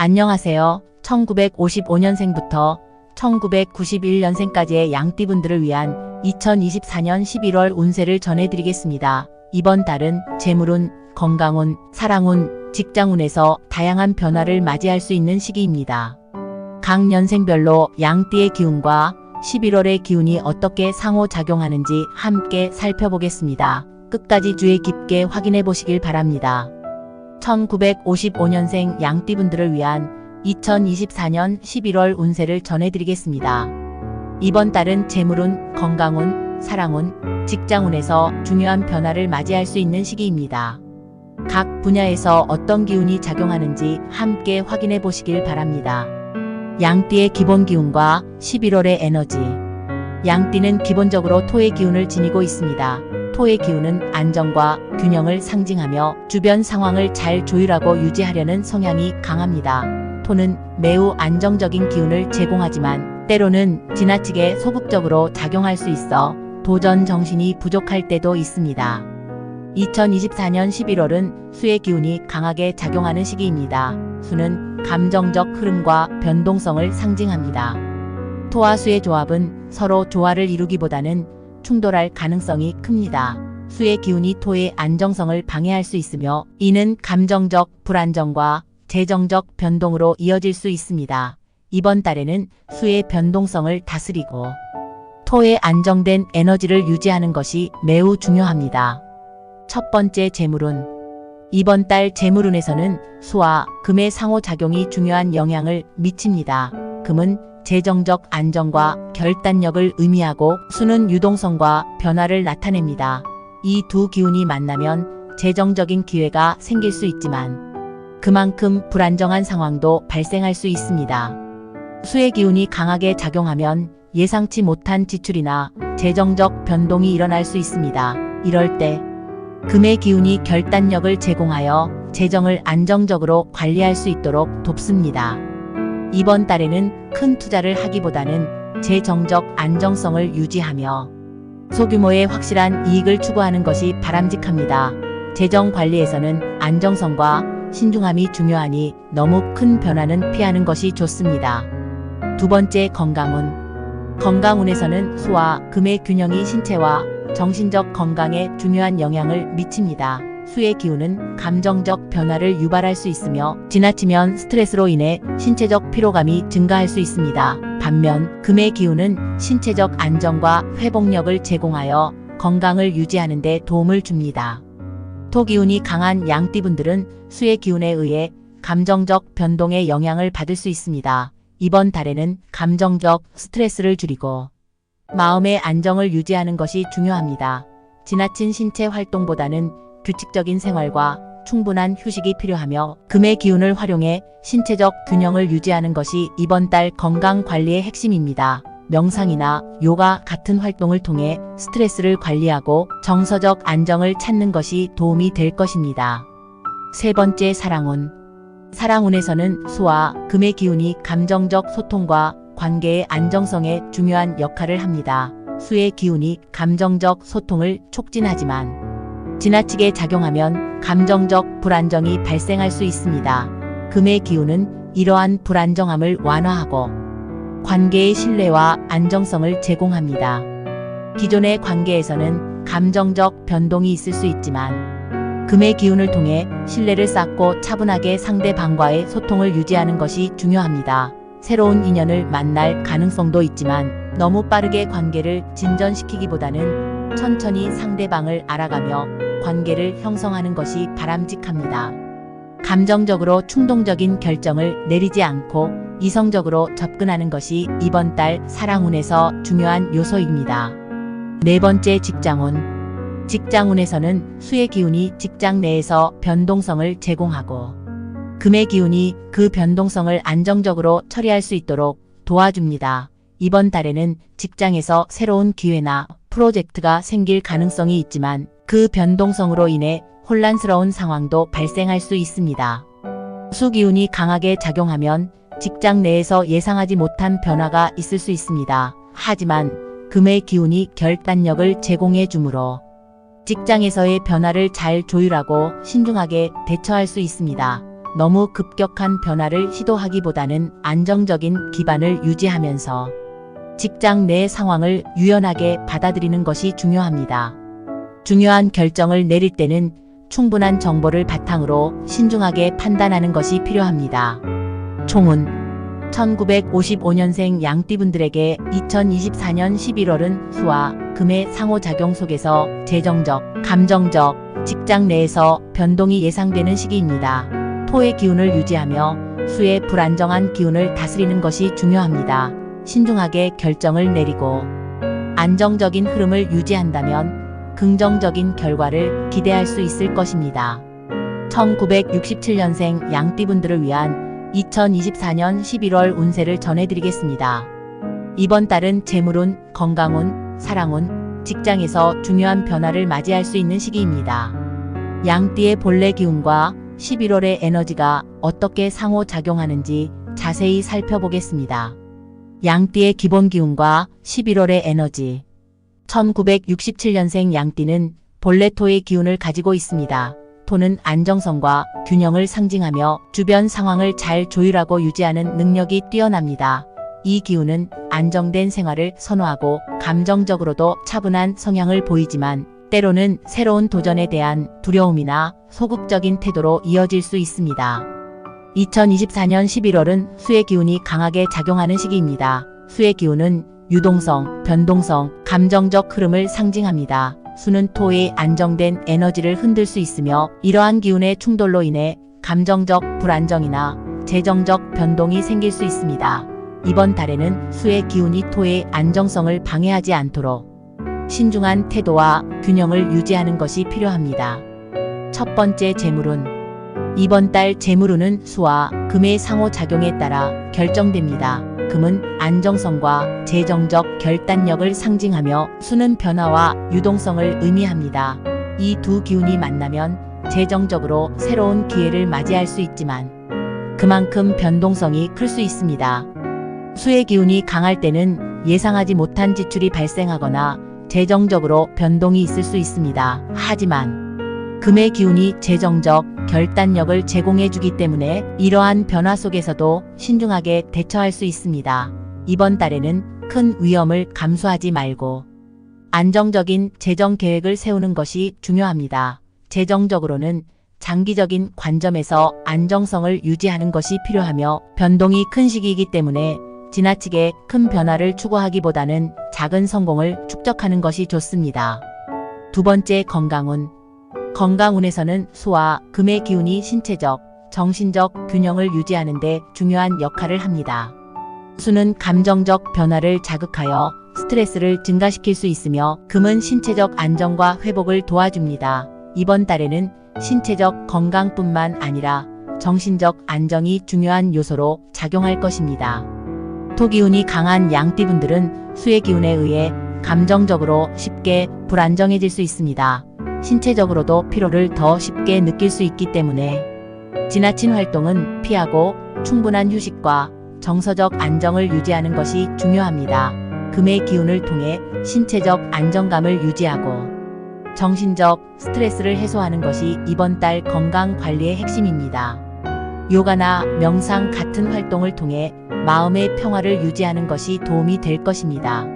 안녕하세요. 1955년생부터 1991년생까지의 양띠분들을 위한 2024년 11월 운세를 전해드리겠습니다. 이번 달은 재물운, 건강운, 사랑운, 직장운에서 다양한 변화를 맞이할 수 있는 시기입니다. 각 년생별로 양띠의 기운과 11월의 기운이 어떻게 상호작용하는지 함께 살펴보겠습니다. 끝까지 주의 깊게 확인해 보시길 바랍니다. 1955년생 양띠분들을 위한 2024년 11월 운세를 전해드리겠습니다. 이번 달은 재물운, 건강운, 사랑운, 직장운에서 중요한 변화를 맞이할 수 있는 시기입니다. 각 분야에서 어떤 기운이 작용하는지 함께 확인해 보시길 바랍니다. 양띠의 기본 기운과 11월의 에너지. 양띠는 기본적으로 토의 기운을 지니고 있습니다. 토의 기운은 안정과 균형을 상징하며 주변 상황을 잘 조율하고 유지하려는 성향이 강합니다. 토는 매우 안정적인 기운을 제공하지만 때로는 지나치게 소극적으로 작용할 수 있어 도전 정신이 부족할 때도 있습니다. 2024년 11월은 수의 기운이 강하게 작용하는 시기입니다. 수는 감정적 흐름과 변동성을 상징합니다. 토와 수의 조합은 서로 조화를 이루기보다는 충돌할 가능성이 큽니다. 수의 기운이 토의 안정성을 방해할 수 있으며 이는 감정적 불안정과 재정적 변동으로 이어질 수 있습니다. 이번 달에는 수의 변동성을 다스리고 토의 안정된 에너지를 유지하는 것이 매우 중요합니다. 첫 번째 재물운. 이번 달 재물운에서는 수와 금의 상호작용이 중요한 영향을 미칩니다. 금은 재정적 안정과 결단력을 의미하고 수는 유동성과 변화를 나타냅니다. 이 두 기운이 만나면 재정적인 기회가 생길 수 있지만 그만큼 불안정한 상황도 발생할 수 있습니다. 수의 기운이 강하게 작용하면 예상치 못한 지출이나 재정적 변동이 일어날 수 있습니다. 이럴 때 금의 기운이 결단력을 제공하여 재정을 안정적으로 관리할 수 있도록 돕습니다. 이번 달에는 큰 투자를 하기보다는 재정적 안정성을 유지하며 소규모의 확실한 이익을 추구하는 것이 바람직합니다. 재정 관리에서는 안정성과 신중함이 중요하니 너무 큰 변화는 피하는 것이 좋습니다. 두 번째 건강운. 건강운에서는 수와 금의 균형이 신체와 정신적 건강에 중요한 영향을 미칩니다. 수의 기운은 감정적 변화를 유발할 수 있으며 지나치면 스트레스로 인해 신체적 피로감이 증가할 수 있습니다. 반면 금의 기운은 신체적 안정과 회복력을 제공하여 건강을 유지하는 데 도움을 줍니다. 토 기운이 강한 양띠분들은 수의 기운에 의해 감정적 변동에 영향을 받을 수 있습니다. 이번 달에는 감정적 스트레스를 줄이고 마음의 안정을 유지하는 것이 중요합니다. 지나친 신체 활동보다는 규칙적인 생활과 충분한 휴식이 필요하며 금의 기운을 활용해 신체적 균형을 유지하는 것이 이번 달 건강 관리의 핵심입니다. 명상이나 요가 같은 활동을 통해 스트레스를 관리하고 정서적 안정을 찾는 것이 도움이 될 것입니다. 세 번째 사랑운. 사랑운에서는 수와 금의 기운이 감정적 소통과 관계의 안정성에 중요한 역할을 합니다. 수의 기운이 감정적 소통을 촉진하지만 지나치게 작용하면 감정적 불안정이 발생할 수 있습니다. 금의 기운은 이러한 불안정함을 완화하고 관계의 신뢰와 안정성을 제공합니다. 기존의 관계에서는 감정적 변동이 있을 수 있지만 금의 기운을 통해 신뢰를 쌓고 차분하게 상대방과의 소통을 유지하는 것이 중요합니다. 새로운 인연을 만날 가능성도 있지만 너무 빠르게 관계를 진전시키기보다는 천천히 상대방을 알아가며 관계를 형성하는 것이 바람직합니다. 감정적으로 충동적인 결정을 내리지 않고 이성적으로 접근하는 것이 이번 달 사랑운에서 중요한 요소입니다. 네 번째 직장운. 직장운에서는 수의 기운이 직장 내에서 변동성을 제공하고 금의 기운이 그 변동성을 안정적으로 처리할 수 있도록 도와줍니다. 이번 달에는 직장에서 새로운 기회나 프로젝트가 생길 가능성이 있지만 그 변동성으로 인해 혼란스러운 상황도 발생할 수 있습니다. 수 기운이 강하게 작용하면 직장 내에서 예상하지 못한 변화가 있을 수 있습니다. 하지만 금의 기운이 결단력을 제공해 주므로 직장에서의 변화를 잘 조율하고 신중하게 대처할 수 있습니다. 너무 급격한 변화를 시도하기보다는 안정적인 기반을 유지하면서 직장 내 상황을 유연하게 받아들이는 것이 중요합니다. 중요한 결정을 내릴 때는 충분한 정보를 바탕으로 신중하게 판단하는 것이 필요합니다. 총훈 1955년생 양띠분들에게 2024년 11월은 수와 금의 상호작용 속에서 재정적, 감정적, 직장 내에서 변동이 예상되는 시기입니다. 토의 기운을 유지하며 수의 불안정한 기운을 다스리는 것이 중요합니다. 신중하게 결정을 내리고 안정적인 흐름을 유지한다면 긍정적인 결과를 기대할 수 있을 것입니다. 1967년생 양띠분들을 위한 2024년 11월 운세를 전해드리겠습니다. 이번 달은 재물운, 건강운, 사랑운, 직장에서 중요한 변화를 맞이할 수 있는 시기입니다. 양띠의 본래 기운과 11월의 에너지가 어떻게 상호작용하는지 자세히 살펴보겠습니다. 양띠의 기본 기운과 11월의 에너지. 1967년생 양띠는 본래 토의 기운을 가지고 있습니다. 토는 안정성과 균형을 상징하며 주변 상황을 잘 조율하고 유지하는 능력이 뛰어납니다. 이 기운은 안정된 생활을 선호하고 감정적으로도 차분한 성향을 보이지만 때로는 새로운 도전에 대한 두려움이나 소극적인 태도로 이어질 수 있습니다. 2024년 11월은 수의 기운이 강하게 작용하는 시기입니다. 수의 기운은 유동성, 변동성, 감정적 흐름을 상징합니다. 수는 토의 안정된 에너지를 흔들 수 있으며 이러한 기운의 충돌로 인해 감정적 불안정이나 재정적 변동이 생길 수 있습니다. 이번 달에는 수의 기운이 토의 안정성을 방해하지 않도록 신중한 태도와 균형을 유지하는 것이 필요합니다. 첫 번째 재물운. 이번 달 재물운은 수와 금의 상호작용에 따라 결정됩니다. 금은 안정성과 재정적 결단력을 상징하며 수는 변화와 유동성을 의미합니다. 이 두 기운이 만나면 재정적으로 새로운 기회를 맞이할 수 있지만 그만큼 변동성이 클 수 있습니다. 수의 기운이 강할 때는 예상하지 못한 지출이 발생하거나 재정적으로 변동이 있을 수 있습니다. 하지만 금의 기운이 재정적 결단력을 제공해주기 때문에 이러한 변화 속에서도 신중하게 대처할 수 있습니다. 이번 달에는 큰 위험을 감수하지 말고 안정적인 재정 계획을 세우는 것이 중요합니다. 재정적으로는 장기적인 관점에서 안정성을 유지하는 것이 필요하며 변동이 큰 시기이기 때문에 지나치게 큰 변화를 추구하기보다는 작은 성공을 축적하는 것이 좋습니다. 두 번째 건강운. 건강운에서는 수와 금의 기운이 신체적, 정신적 균형을 유지하는 데 중요한 역할을 합니다. 수는 감정적 변화를 자극하여 스트레스를 증가시킬 수 있으며 금은 신체적 안정과 회복을 도와줍니다. 이번 달에는 신체적 건강뿐만 아니라 정신적 안정이 중요한 요소로 작용할 것입니다. 토기운이 강한 양띠분들은 수의 기운에 의해 감정적으로 쉽게 불안정해질 수 있습니다. 신체적으로도 피로를 더 쉽게 느낄 수 있기 때문에 지나친 활동은 피하고 충분한 휴식과 정서적 안정을 유지하는 것이 중요합니다. 금의 기운을 통해 신체적 안정감을 유지하고 정신적 스트레스를 해소하는 것이 이번 달 건강 관리의 핵심입니다. 요가나 명상 같은 활동을 통해 마음의 평화를 유지하는 것이 도움이 될 것입니다.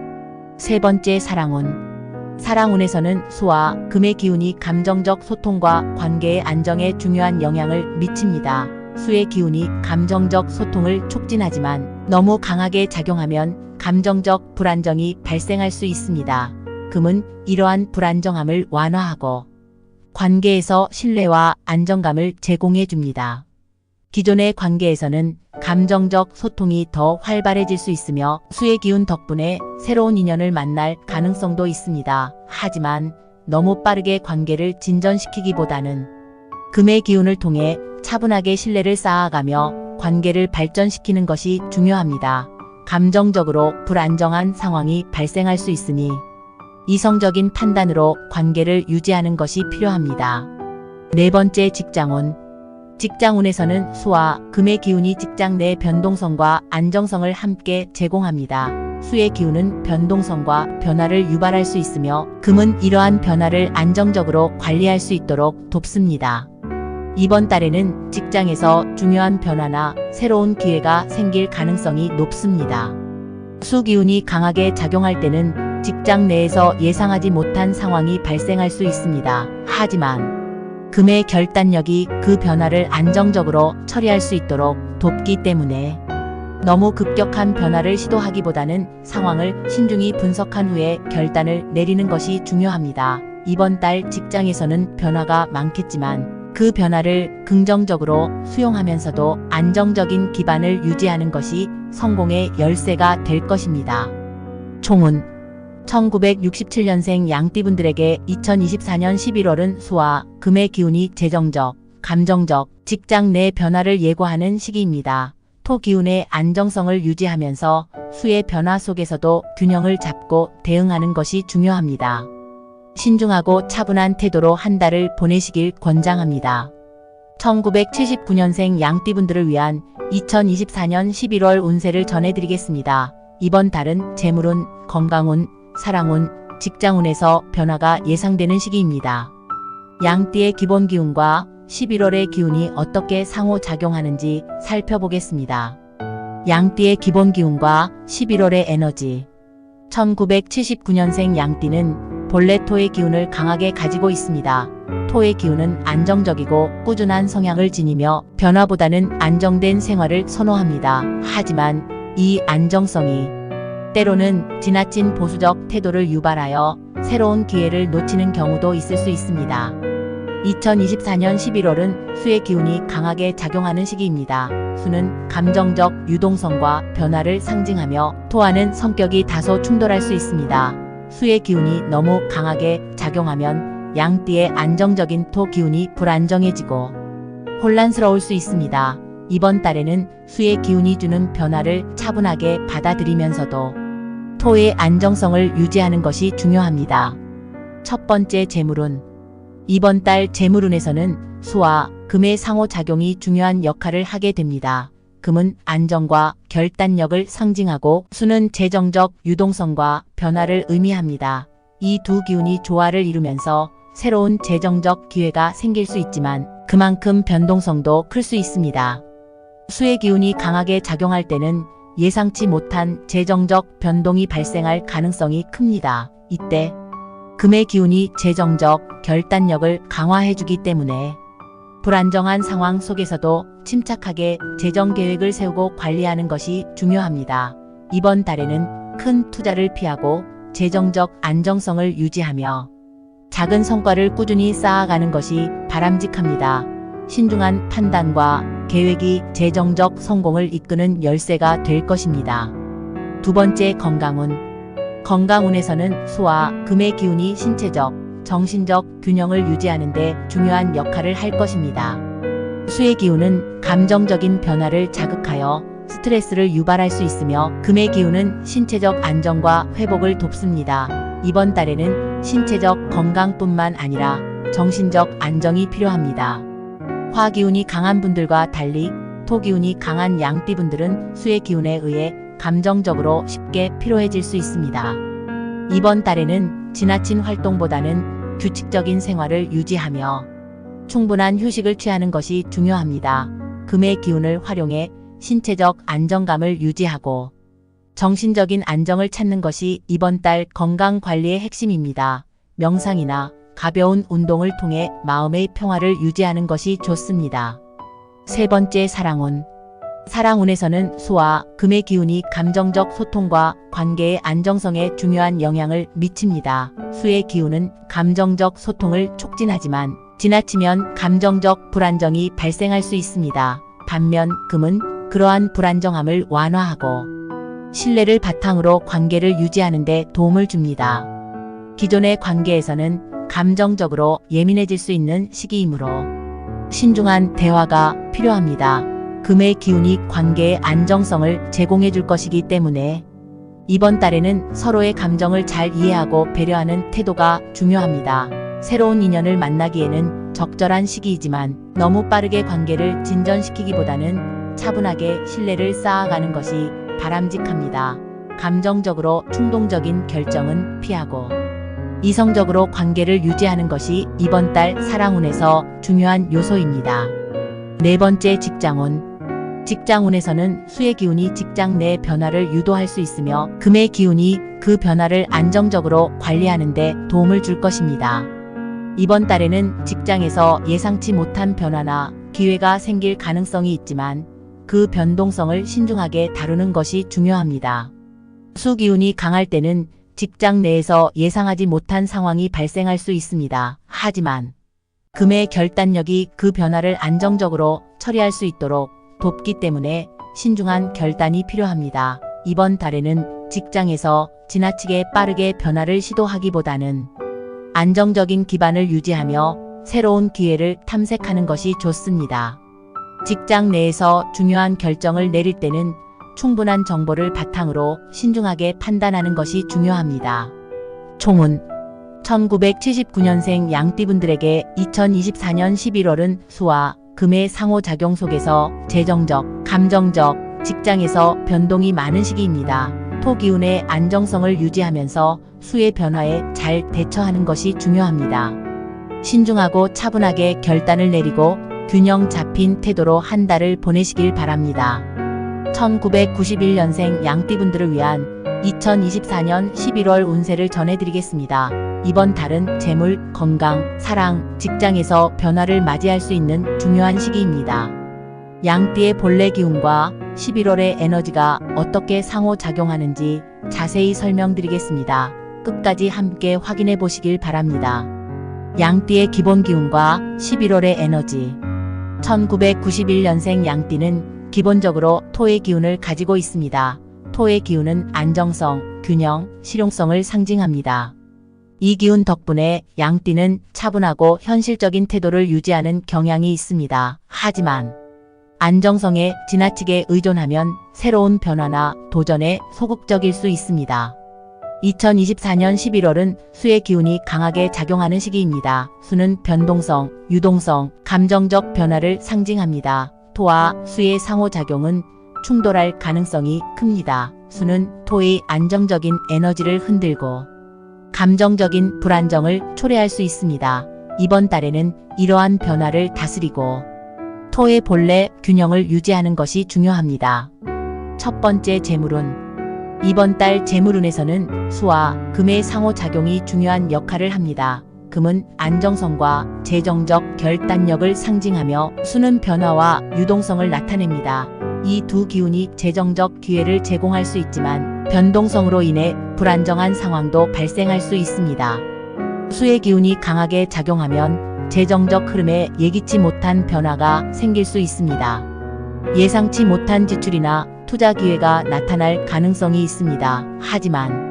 세 번째 사랑운. 사랑운에서는 수와 금의 기운이 감정적 소통과 관계의 안정에 중요한 영향을 미칩니다. 수의 기운이 감정적 소통을 촉진하지만 너무 강하게 작용하면 감정적 불안정이 발생할 수 있습니다. 금은 이러한 불안정함을 완화하고 관계에서 신뢰와 안정감을 제공해 줍니다. 기존의 관계에서는 감정적 소통이 더 활발해질 수 있으며 수의 기운 덕분에 새로운 인연을 만날 가능성도 있습니다. 하지만 너무 빠르게 관계를 진전시키기보다는 금의 기운을 통해 차분하게 신뢰를 쌓아가며 관계를 발전시키는 것이 중요합니다. 감정적으로 불안정한 상황이 발생할 수 있으니 이성적인 판단으로 관계를 유지하는 것이 필요합니다. 네 번째 직장운. 직장운에서는 수와 금의 기운이 직장 내 변동성과 안정성을 함께 제공합니다. 수의 기운은 변동성과 변화를 유발할 수 있으며 금은 이러한 변화를 안정적으로 관리할 수 있도록 돕습니다. 이번 달에는 직장에서 중요한 변화나 새로운 기회가 생길 가능성이 높습니다. 수 기운이 강하게 작용할 때는 직장 내에서 예상하지 못한 상황이 발생할 수 있습니다. 하지만 금의 결단력이 그 변화를 안정적으로 처리할 수 있도록 돕기 때문에 너무 급격한 변화를 시도하기보다는 상황을 신중히 분석한 후에 결단을 내리는 것이 중요합니다. 이번 달 직장에서는 변화가 많겠지만 그 변화를 긍정적으로 수용하면서도 안정적인 기반을 유지하는 것이 성공의 열쇠가 될 것입니다. 총운 1967년생 양띠분들에게 2024년 11월은 수와 금의 기운이 재정적, 감정적, 직장 내 변화를 예고하는 시기입니다. 토 기운의 안정성을 유지하면서 수의 변화 속에서도 균형을 잡고 대응하는 것이 중요합니다. 신중하고 차분한 태도로 한 달을 보내시길 권장합니다. 1979년생 양띠분들을 위한 2024년 11월 운세를 전해드리겠습니다. 이번 달은 재물운, 건강운, 사랑운, 직장운에서 변화가 예상되는 시기입니다. 양띠의 기본 기운과 11월의 기운이 어떻게 상호작용하는지 살펴보겠습니다. 양띠의 기본 기운과 11월의 에너지 1979년생 양띠는 본래 토의 기운을 강하게 가지고 있습니다. 토의 기운은 안정적이고 꾸준한 성향을 지니며 변화보다는 안정된 생활을 선호합니다. 하지만 이 안정성이 때로는 지나친 보수적 태도를 유발하여 새로운 기회를 놓치는 경우도 있을 수 있습니다. 2024년 11월은 수의 기운이 강하게 작용하는 시기입니다. 수는 감정적 유동성과 변화를 상징하며 토와는 성격이 다소 충돌할 수 있습니다. 수의 기운이 너무 강하게 작용하면 양띠의 안정적인 토 기운이 불안정해지고 혼란스러울 수 있습니다. 이번 달에는 수의 기운이 주는 변화를 차분하게 받아들이면서도 토의 안정성을 유지하는 것이 중요합니다. 첫 번째 재물운 이번 달 재물운에서는 수와 금의 상호작용이 중요한 역할을 하게 됩니다. 금은 안정과 결단력을 상징하고 수는 재정적 유동성과 변화를 의미합니다. 이 두 기운이 조화를 이루면서 새로운 재정적 기회가 생길 수 있지만 그만큼 변동성도 클 수 있습니다. 수의 기운이 강하게 작용할 때는 예상치 못한 재정적 변동이 발생할 가능성이 큽니다. 이때 금의 기운이 재정적 결단력을 강화해주기 때문에 불안정한 상황 속에서도 침착하게 재정 계획을 세우고 관리하는 것이 중요합니다. 이번 달에는 큰 투자를 피하고 재정적 안정성을 유지하며 작은 성과를 꾸준히 쌓아가는 것이 바람직합니다. 신중한 판단과 계획이 재정적 성공을 이끄는 열쇠가 될 것입니다. 두 번째 건강운 건강운에서는 수와 금의 기운이 신체적, 정신적 균형을 유지하는 데 중요한 역할을 할 것입니다. 수의 기운은 감정적인 변화를 자극하여 스트레스를 유발할 수 있으며 금의 기운은 신체적 안정과 회복을 돕습니다. 이번 달에는 신체적 건강뿐만 아니라 정신적 안정이 필요합니다. 화 기운이 강한 분들과 달리 토 기운이 강한 양띠분들은 수의 기운에 의해 감정적으로 쉽게 피로해질 수 있습니다. 이번 달에는 지나친 활동보다는 규칙적인 생활을 유지하며 충분한 휴식을 취하는 것이 중요합니다. 금의 기운을 활용해 신체적 안정감을 유지하고 정신적인 안정을 찾는 것이 이번 달 건강 관리의 핵심입니다. 명상이나 가벼운 운동을 통해 마음의 평화를 유지하는 것이 좋습니다. 세 번째 사랑운 사랑운에서는 수와 금의 기운이 감정적 소통과 관계의 안정성에 중요한 영향을 미칩니다. 수의 기운은 감정적 소통을 촉진하지만 지나치면 감정적 불안정이 발생할 수 있습니다. 반면 금은 그러한 불안정함을 완화하고 신뢰를 바탕으로 관계를 유지하는 데 도움을 줍니다. 기존의 관계에서는 감정적으로 예민해질 수 있는 시기이므로 신중한 대화가 필요합니다. 금의 기운이 관계의 안정성을 제공해 줄 것이기 때문에 이번 달에는 서로의 감정을 잘 이해하고 배려하는 태도가 중요합니다. 새로운 인연을 만나기에는 적절한 시기이지만 너무 빠르게 관계를 진전시키기보다는 차분하게 신뢰를 쌓아가는 것이 바람직합니다. 감정적으로 충동적인 결정은 피하고 이성적으로 관계를 유지하는 것이 이번 달 사랑운에서 중요한 요소입니다. 네 번째, 직장운. 직장운에서는 수의 기운이 직장 내 변화를 유도할 수 있으며 금의 기운이 그 변화를 안정적으로 관리하는 데 도움을 줄 것입니다. 이번 달에는 직장에서 예상치 못한 변화나 기회가 생길 가능성이 있지만 그 변동성을 신중하게 다루는 것이 중요합니다. 수 기운이 강할 때는 직장 내에서 예상하지 못한 상황이 발생할 수 있습니다. 하지만 금의 결단력이 그 변화를 안정적으로 처리할 수 있도록 돕기 때문에 신중한 결단이 필요합니다. 이번 달에는 직장에서 지나치게 빠르게 변화를 시도하기보다는 안정적인 기반을 유지하며 새로운 기회를 탐색하는 것이 좋습니다. 직장 내에서 중요한 결정을 내릴 때는 충분한 정보를 바탕으로 신중하게 판단하는 것이 중요합니다. 총운. 1979년생 양띠분들에게 2024년 11월은 수와 금의 상호작용 속에서 재정적, 감정적, 직장에서 변동이 많은 시기입니다. 토기운의 안정성을 유지하면서 수의 변화에 잘 대처하는 것이 중요합니다. 신중하고 차분하게 결단을 내리고 균형 잡힌 태도로 한 달을 보내시길 바랍니다. 1991년생 양띠분들을 위한 2024년 11월 운세를 전해드리겠습니다. 이번 달은 재물, 건강, 사랑, 직장에서 변화를 맞이할 수 있는 중요한 시기입니다. 양띠의 본래 기운과 11월의 에너지가 어떻게 상호작용하는지 자세히 설명드리겠습니다. 끝까지 함께 확인해 보시길 바랍니다. 양띠의 기본 기운과 11월의 에너지. 1991년생 양띠는 기본적으로 토의 기운을 가지고 있습니다. 토의 기운은 안정성, 균형, 실용성을 상징합니다. 이 기운 덕분에 양띠는 차분하고 현실적인 태도를 유지하는 경향이 있습니다. 하지만 안정성에 지나치게 의존하면 새로운 변화나 도전에 소극적일 수 있습니다. 2024년 11월은 수의 기운이 강하게 작용하는 시기입니다. 수는 변동성, 유동성, 감정적 변화를 상징합니다. 토와 수의 상호작용은 충돌할 가능성이 큽니다. 수는 토의 안정적인 에너지를 흔들고 감정적인 불안정을 초래할 수 있습니다. 이번 달에는 이러한 변화를 다스리고 토의 본래 균형을 유지하는 것이 중요합니다. 첫 번째, 재물운. 이번 달 재물운에서는 수와 금의 상호작용이 중요한 역할을 합니다. 금은 안정성과 재정적 결단력을 상징하며 수는 변화와 유동성을 나타냅니다. 이 두 기운이 재정적 기회를 제공할 수 있지만 변동성으로 인해 불안정한 상황도 발생할 수 있습니다. 수의 기운이 강하게 작용하면 재정적 흐름에 예기치 못한 변화가 생길 수 있습니다. 예상치 못한 지출이나 투자 기회가 나타날 가능성이 있습니다. 하지만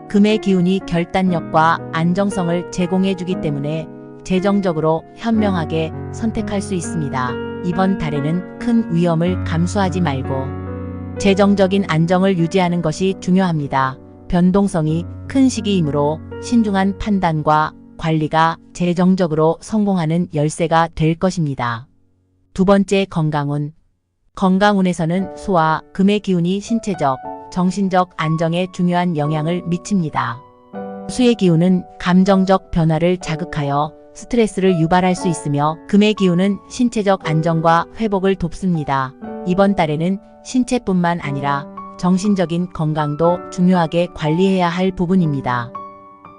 금의 기운이 결단력과 안정성을 제공해주기 때문에 재정적으로 현명하게 선택할 수 있습니다. 이번 달에는 큰 위험을 감수하지 말고 재정적인 안정을 유지하는 것이 중요합니다. 변동성이 큰 시기이므로 신중한 판단과 관리가 재정적으로 성공하는 열쇠가 될 것입니다. 두 번째, 건강운. 건강운에서는 수와 금의 기운이 신체적, 정신적 안정에 중요한 영향을 미칩니다. 수의 기운은 감정적 변화를 자극하여 스트레스를 유발할 수 있으며 금의 기운은 신체적 안정과 회복을 돕습니다. 이번 달에는 신체뿐만 아니라 정신적인 건강도 중요하게 관리해야 할 부분입니다.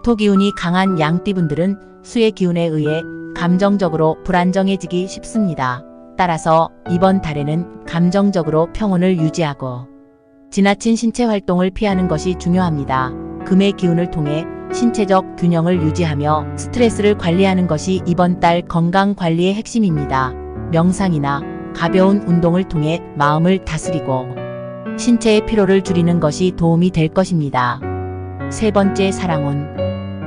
토기운이 강한 양띠분들은 수의 기운에 의해 감정적으로 불안정해지기 쉽습니다. 따라서 이번 달에는 감정적으로 평온을 유지하고 지나친 신체 활동을 피하는 것이 중요합니다. 금의 기운을 통해 신체적 균형을 유지하며 스트레스를 관리하는 것이 이번 달 건강 관리의 핵심입니다. 명상이나 가벼운 운동을 통해 마음을 다스리고 신체의 피로를 줄이는 것이 도움이 될 것입니다. 세 번째, 사랑운.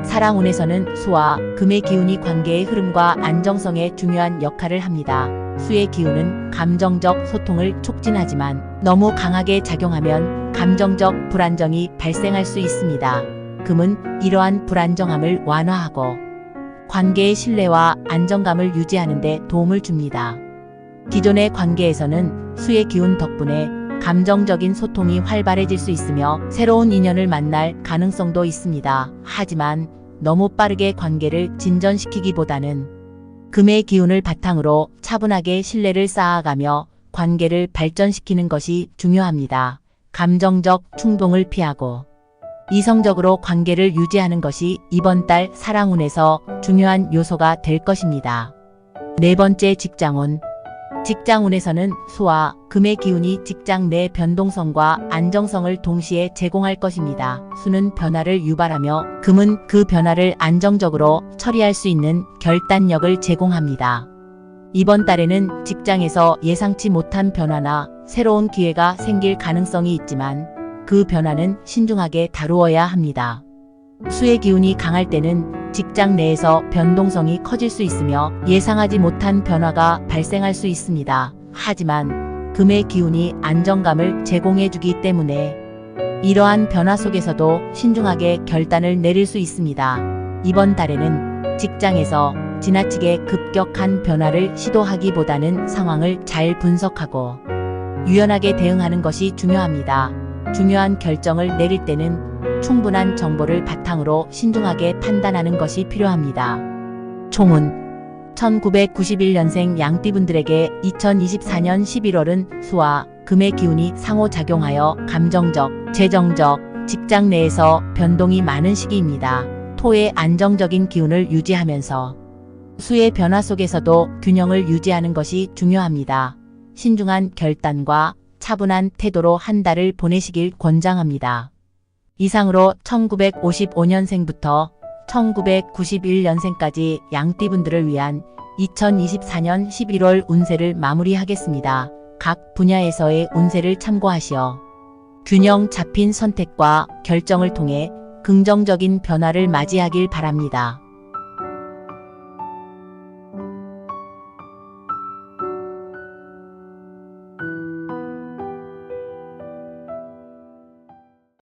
사랑운에서는 수와 금의 기운이 관계의 흐름과 안정성에 중요한 역할을 합니다. 수의 기운은 감정적 소통을 촉진하지만 너무 강하게 작용하면 감정적 불안정이 발생할 수 있습니다. 금은 이러한 불안정함을 완화하고 관계의 신뢰와 안정감을 유지하는 데 도움을 줍니다. 기존의 관계에서는 수의 기운 덕분에 감정적인 소통이 활발해질 수 있으며 새로운 인연을 만날 가능성도 있습니다. 하지만 너무 빠르게 관계를 진전시키기보다는 금의 기운을 바탕으로 차분하게 신뢰를 쌓아가며 관계를 발전시키는 것이 중요합니다. 감정적 충동을 피하고 이성적으로 관계를 유지하는 것이 이번 달 사랑운에서 중요한 요소가 될 것입니다. 네 번째, 직장운. 직장운에서는 수와 금의 기운이 직장 내 변동성과 안정성을 동시에 제공할 것입니다. 수는 변화를 유발하며 금은 그 변화를 안정적으로 처리할 수 있는 결단력을 제공합니다. 이번 달에는 직장에서 예상치 못한 변화나 새로운 기회가 생길 가능성이 있지만 그 변화는 신중하게 다루어야 합니다. 수의 기운이 강할 때는 직장 내에서 변동성이 커질 수 있으며 예상하지 못한 변화가 발생할 수 있습니다. 하지만 금의 기운이 안정감을 제공해주기 때문에 이러한 변화 속에서도 신중하게 결단을 내릴 수 있습니다. 이번 달에는 직장에서 지나치게 급격한 변화를 시도하기보다는 상황을 잘 분석하고 유연하게 대응하는 것이 중요합니다. 중요한 결정을 내릴 때는 충분한 정보를 바탕으로 신중하게 판단하는 것이 필요합니다. 총운. 1991년생 양띠분들에게 2024년 11월은 수와 금의 기운이 상호작용하여 감정적, 재정적, 직장 내에서 변동이 많은 시기입니다. 토의 안정적인 기운을 유지하면서 수의 변화 속에서도 균형을 유지하는 것이 중요합니다. 신중한 결단과 차분한 태도로 한 달을 보내시길 권장합니다. 이상으로 1955년생부터 1991년생까지 양띠분들을 위한 2024년 11월 운세를 마무리하겠습니다. 각 분야에서의 운세를 참고하시어 균형 잡힌 선택과 결정을 통해 긍정적인 변화를 맞이하길 바랍니다.